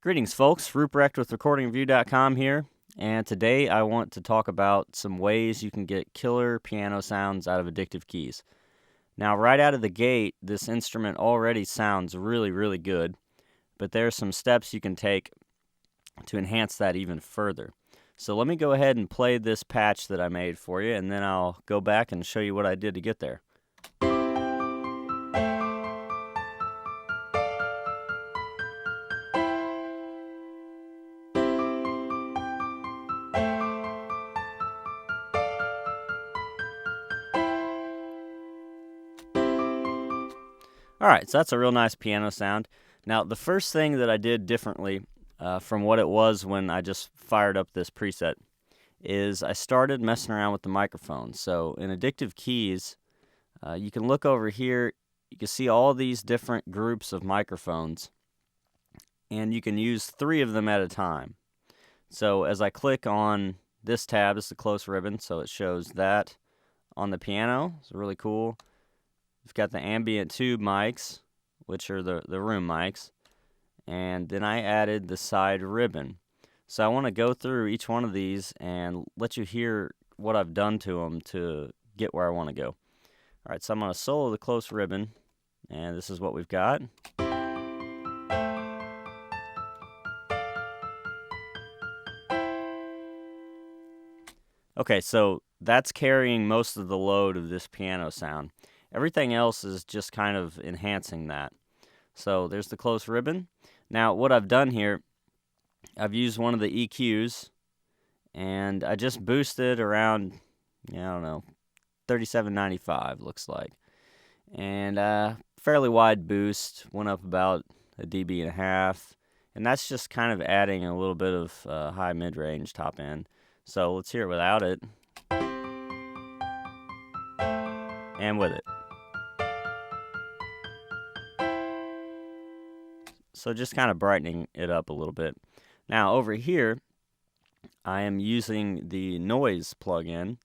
Greetings, folks. Ruprecht with RecordingReview.com here, and today I want to talk about some ways you can get killer piano sounds out of Addictive Keys. Now, right out of the gate, this instrument already sounds really, really good, but there are some steps you can take to enhance that even further. So let me go ahead and play this patch that I made for you, and then I'll go back and show you what I did to get there. Alright, so that's a real nice piano sound. Now, the first thing that I did differently from what it was when I just fired up this preset is I started messing around with the microphone. So in Addictive Keys, you can look over here, you can see all these different groups of microphones, and you can use 3 of them at a time. So as I click on this tab, it's the close ribbon, so it shows that on the piano. It's really cool. We've got the ambient tube mics, which are the room mics, and then I added the side ribbon. So I want to go through each one of these and let you hear what I've done to them to get where I want to go. Alright, so I'm going to solo the close ribbon, and this is what we've got. Okay, so that's carrying most of the load of this piano sound. Everything else is just kind of enhancing that. So there's the close ribbon. Now what I've done here, I've used one of the EQs, and I just boosted around, I don't know, 3795 looks like. And fairly wide boost, went up about a dB and a half. And that's just kind of adding a little bit of high mid-range top end. So let's hear it without it. And with it. So just kind of brightening it up a little bit. Now over here, I am using the noise plugin,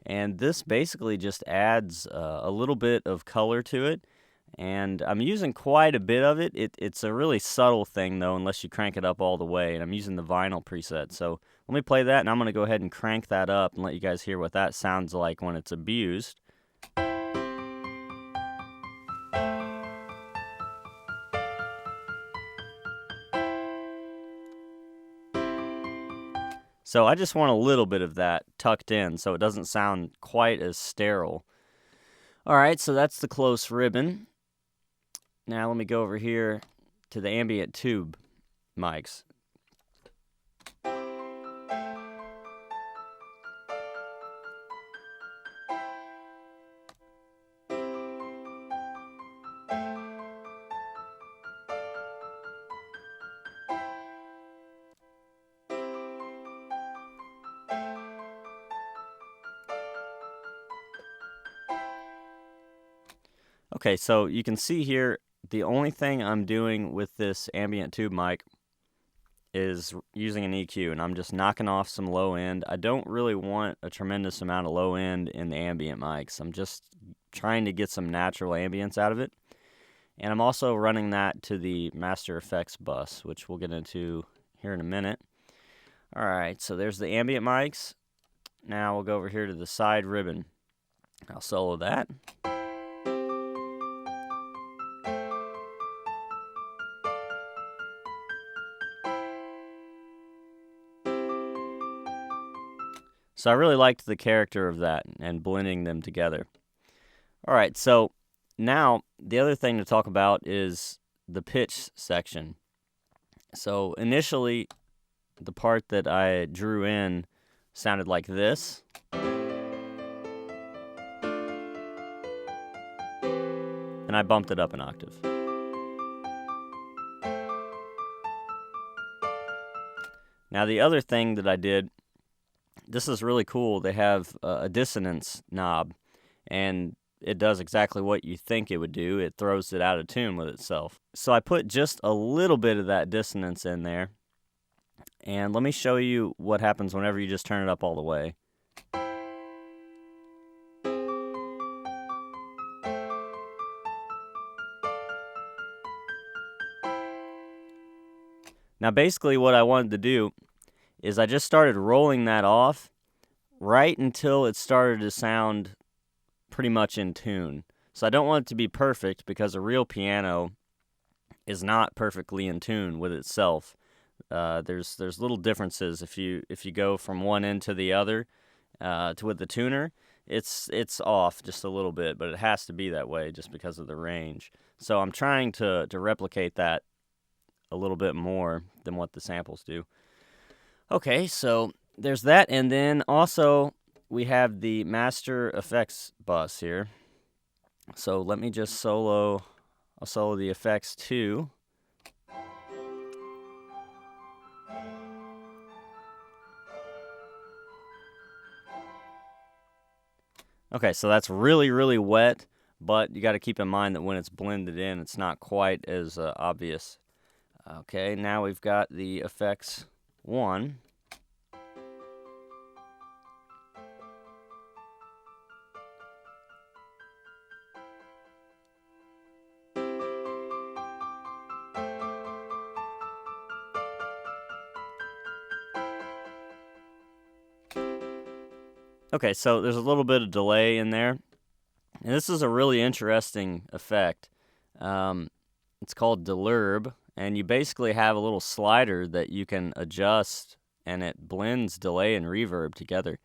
and this basically just adds a little bit of color to it. And I'm using quite a bit of it. It's a really subtle thing though, unless you crank it up all the way. And I'm using the vinyl preset. So let me play that, and I'm going to go ahead and crank that up and let you guys hear what that sounds like when it's abused. So I just want a little bit of that tucked in so it doesn't sound quite as sterile. Alright, so that's the close ribbon. Now let me go over here to the ambient tube mics. Okay, so you can see here, the only thing I'm doing with this ambient tube mic is using an EQ, and I'm just knocking off some low end. I don't really want a tremendous amount of low end in the ambient mics. I'm just trying to get some natural ambience out of it. And I'm also running that to the Master Effects bus, which we'll get into here in a minute. Alright, so there's the ambient mics. Now we'll go over here to the side ribbon. I'll solo that. So I really liked the character of that and blending them together. Alright, so now the other thing to talk about is the pitch section. So initially, the part that I drew in sounded like this. And I bumped it up an octave. Now the other thing that I did, this is really cool. They have a dissonance knob, and it does exactly what you think it would do. It throws it out of tune with itself. So I put just a little bit of that dissonance in there, and let me show you what happens whenever you just turn it up all the way. Now basically what I wanted to do is I just started rolling that off right until it started to sound pretty much in tune. So I don't want it to be perfect because a real piano is not perfectly in tune with itself. There's little differences if you go from one end to the other. To with the tuner, it's off just a little bit, but it has to be that way just because of the range. So I'm trying to replicate that a little bit more than what the samples do. Okay, so there's that, and then also we have the master effects bus here. So let me just I'll solo the effects too. Okay, so that's really, really wet, but you got to keep in mind that when it's blended in, it's not quite as obvious. Okay, now we've got the effects 1. Okay, so there's a little bit of delay in there. And this is a really interesting effect. It's called delurb, and you basically have a little slider that you can adjust, and it blends delay and reverb together.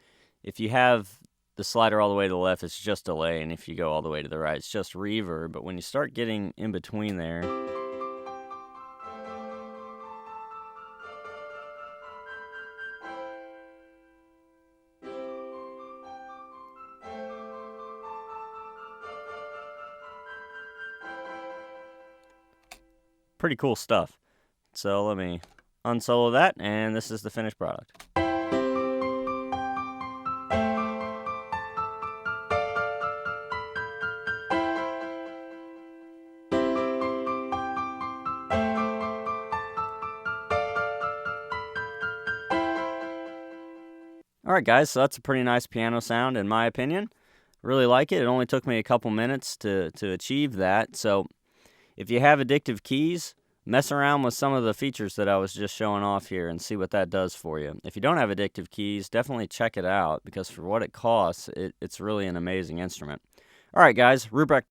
If you have the slider all the way to the left, it's just delay, and if you go all the way to the right, it's just reverb. But when you start getting in between there, pretty cool stuff. So let me unsolo that, and this is the finished product. Alright guys, so that's a pretty nice piano sound in my opinion. Really like it. It only took me a couple minutes to achieve that. So if you have Addictive Keys, mess around with some of the features that I was just showing off here and see what that does for you. If you don't have Addictive Keys, definitely check it out because for what it costs, it's really an amazing instrument. Alright guys, Ruprecht